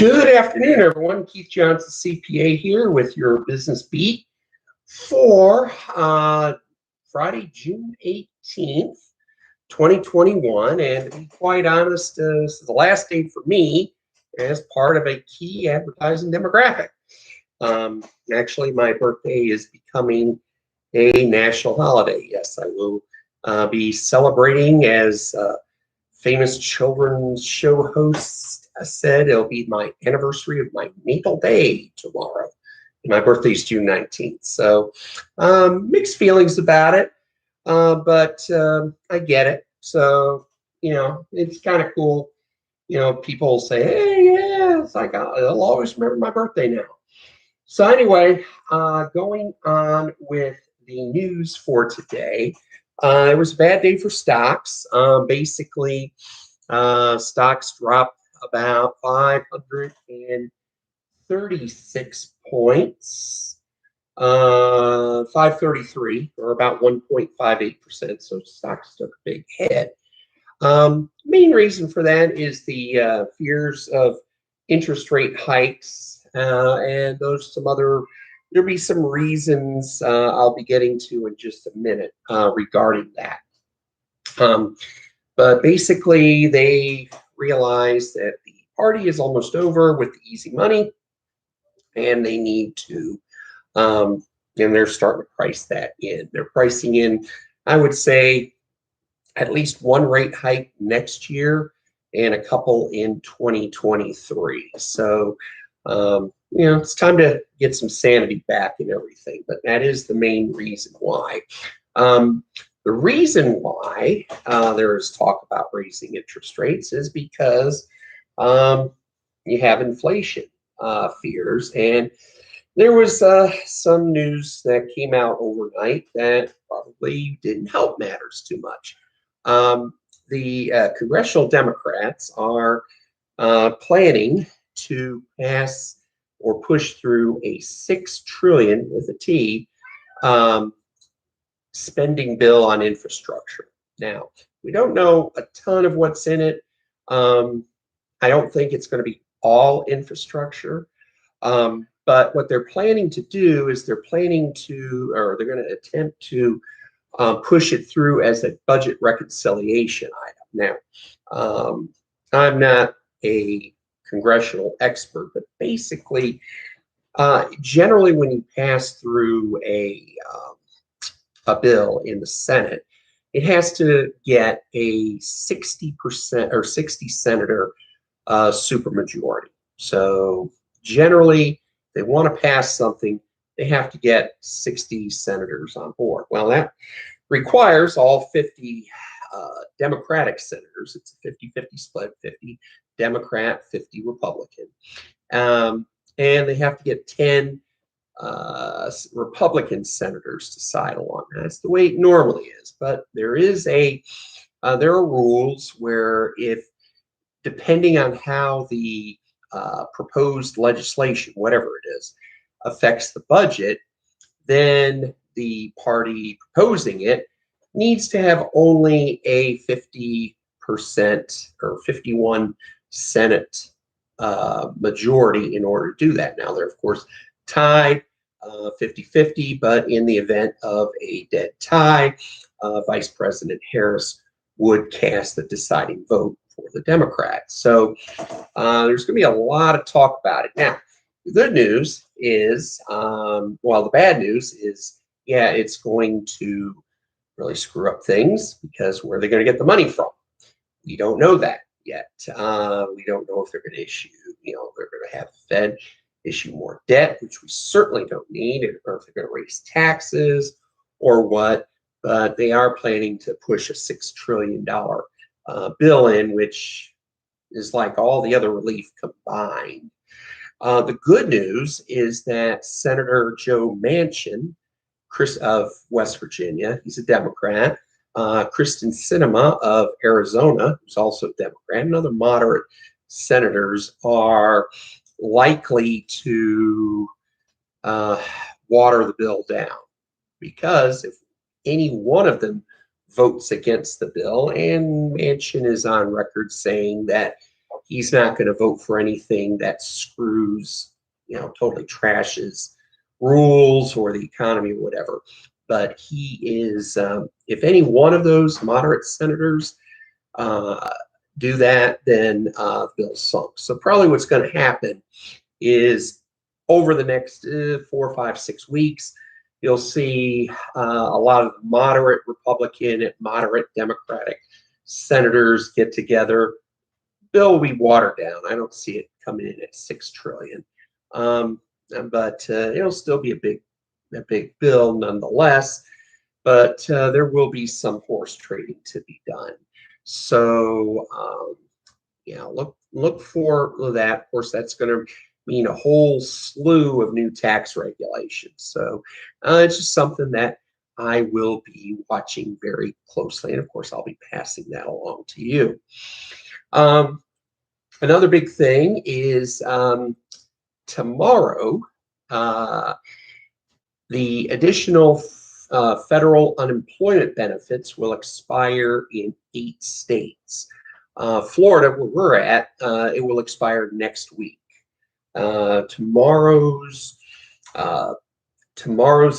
Good afternoon, everyone. Keith Johnson, CPA here with your Business Beat for Friday, June 18th, 2021. And to be quite honest, this is the last day for me as part of a key advertising demographic. Actually, my birthday is becoming a national holiday. Yes, I will be celebrating as famous children's show hosts said. It'll be my anniversary of my natal day tomorrow. My birthday is June 19th. So mixed feelings about it, but I get it. So, it's kind of cool. People say, hey, yeah, it's like I'll always remember my birthday now. So anyway, going on with the news for today. It was a bad day for stocks. Basically, stocks dropped about 536 points, 533, or about 1.58%. So stocks took a big hit. Main reason for that is the fears of interest rate hikes, and there'll be some reasons I'll be getting to in just a minute regarding that. But basically, they realize that the party is almost over with the easy money, and they need to, and they're starting to price that in. They're pricing in, I would say, at least one rate hike next year and a couple in 2023. So, it's time to get some sanity back and everything, but that is the main reason why. The reason why there is talk about raising interest rates is because you have inflation fears. And there was some news that came out overnight that probably didn't help matters too much. The congressional Democrats are planning to pass or push through a $6 trillion with a T spending bill on infrastructure. Now, we don't know a ton of what's in it. I don't think it's going to be all infrastructure. But what they're planning to do is they're going to attempt to push it through as a budget reconciliation item. Now, I'm not a congressional expert, but basically, generally when you pass through a bill in the Senate, it has to get a 60% or 60 senator supermajority. So generally, they want to pass something, they have to get 60 senators on board. Well, that requires all 50 Democratic senators. It's a 50-50 split, 50 Democrat, 50 Republican. And they have to get 10 Republican senators to side along. That's the way it normally is. But there are rules where depending on how the proposed legislation, whatever it is, affects the budget, then the party proposing it needs to have only a 50% or 51 Senate majority in order to do that. Now, they're, of course, tied 50-50, but in the event of a dead tie, Vice President Harris would cast the deciding vote for the Democrats. So there's going to be a lot of talk about it. Now, the good news is, the bad news is, it's going to really screw up things because where are they going to get the money from? We don't know that yet. We don't know if they're going to issue, they're going to have the Fed issue more debt, which we certainly don't need, or if they're going to raise taxes or what. But they are planning to push a $6 trillion bill in, which is like all the other relief combined. The good news is that Senator Joe Manchin, of West Virginia, he's a Democrat, Kristen Sinema of Arizona, who's also a Democrat, and other moderate senators are likely to water the bill down, because if any one of them votes against the bill, and Manchin is on record saying that he's not going to vote for anything that screws, totally trashes rules or the economy or whatever. But he is, if any one of those moderate senators do that, then Bill's sunk. So probably what's going to happen is over the next 4, 5, 6 weeks, you'll see a lot of moderate Republican and moderate Democratic senators get together. Bill will be watered down. I don't see it coming in at $6 trillion, but it'll still be a big bill nonetheless. But there will be some horse trading to be done. So look for that. Of course, that's going to mean a whole slew of new tax regulations. So it's just something that I will be watching very closely. And of course, I'll be passing that along to you. Another big thing is tomorrow, the additional federal unemployment benefits will expire in 8 states. Florida, where we're at, it will expire next week. Tomorrow's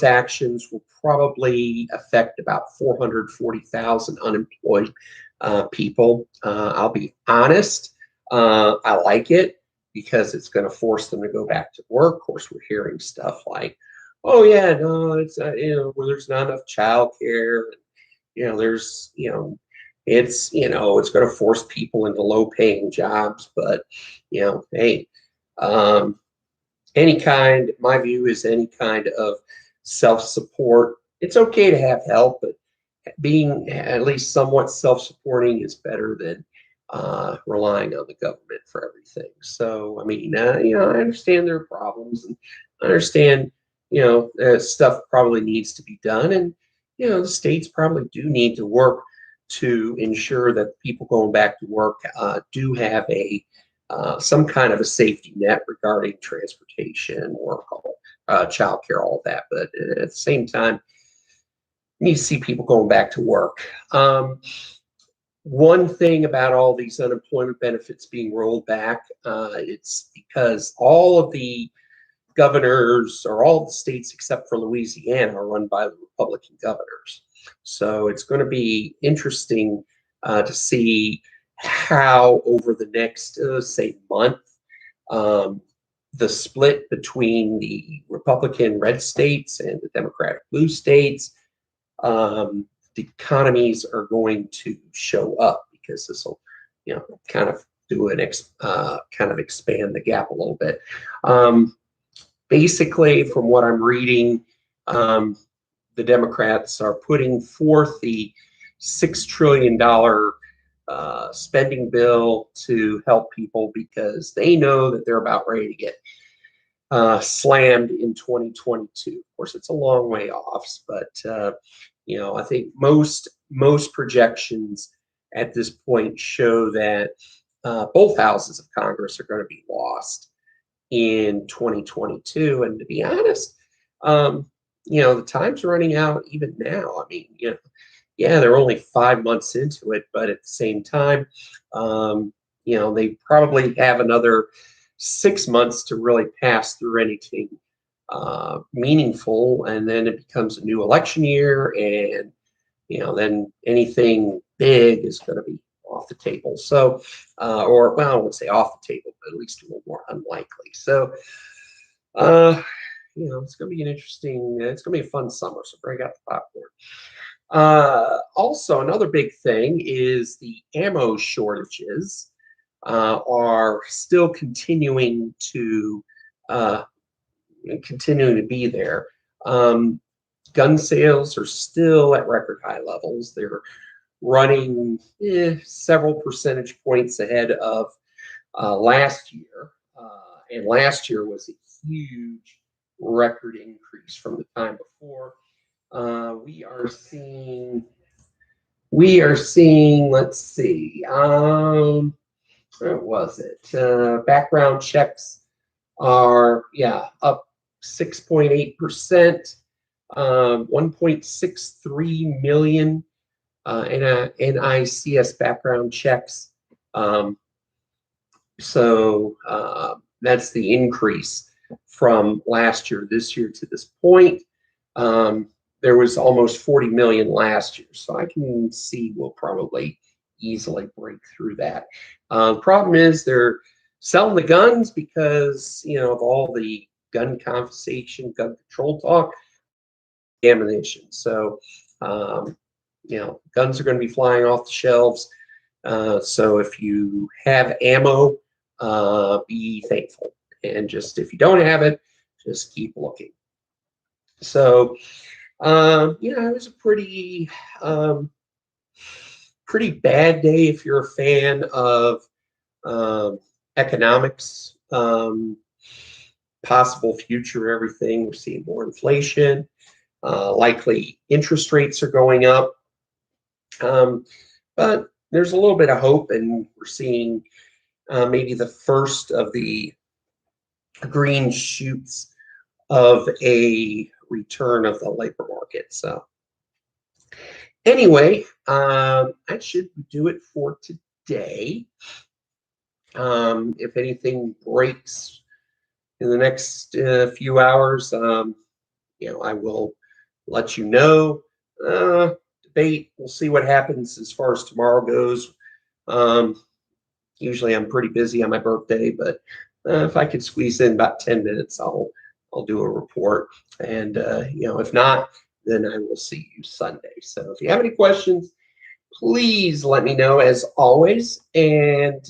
actions will probably affect about 440,000 unemployed people. I'll be honest, I like it because it's going to force them to go back to work. Of course, we're hearing stuff like, "Oh yeah, no, it's where there's not enough childcare, there's it's it's going to force people into low-paying jobs." But hey. My view is any kind of self-support. It's okay to have help, but being at least somewhat self-supporting is better than relying on the government for everything. So, I mean, I understand there are problems, and I understand, stuff probably needs to be done, and the states probably do need to work to ensure that people going back to work do have some kind of a safety net regarding transportation, work, childcare, all that. But at the same time, you need to see people going back to work. One thing about all these unemployment benefits being rolled back, it's because all of the governors, or all of the states except for Louisiana, are run by the Republican governors. So it's going to be interesting to see how over the next, say, month, the split between the Republican red states and the Democratic blue states, the economies are going to show up, because this will, kind of do kind of expand the gap a little bit. Basically, from what I'm reading, the Democrats are putting forth the $6 trillion spending bill to help people, because they know that they're about ready to get slammed in 2022. Of course, it's a long way off, but I think most projections at this point show that both houses of Congress are going to be lost in 2022. And to be honest, the time's running out even now. I mean, yeah, they're only 5 months into it, but at the same time, they probably have another 6 months to really pass through anything meaningful, and then it becomes a new election year, and then anything big is going to be off the table. So, I wouldn't say off the table, but at least a little more unlikely. So, it's going to be it's going to be a fun summer. So break out the popcorn. Also, another big thing is the ammo shortages are still continuing to be there. Gun sales are still at record high levels. They're running several percentage points ahead of last year, and last year was a huge record increase from the time before. We are seeing, let's see, where was it? Background checks are, up 6.8%, 1.63 million NICS background checks. So that's the increase from last year, this year to this point. There was almost 40 million last year, so I can see we'll probably easily break through that. The problem is they're selling the guns because, of all the gun confiscation, gun control talk, ammunition. So, guns are going to be flying off the shelves. So if you have ammo, be thankful. And just if you don't have it, just keep looking. So, it was a pretty bad day if you're a fan of economics, possible future everything. We're seeing more inflation. Likely interest rates are going up. But there's a little bit of hope, and we're seeing maybe the first of the green shoots of a return of the labor market. So anyway, that should do it for today. If anything breaks in the next few hours, I will let you know. Debate, we'll see what happens as far as tomorrow goes. Usually I'm pretty busy on my birthday, but if I could squeeze in about 10 minutes, I'll do a report. And if not, then I will see you Sunday. So if you have any questions, please let me know as always. And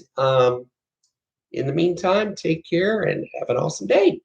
in the meantime, take care and have an awesome day.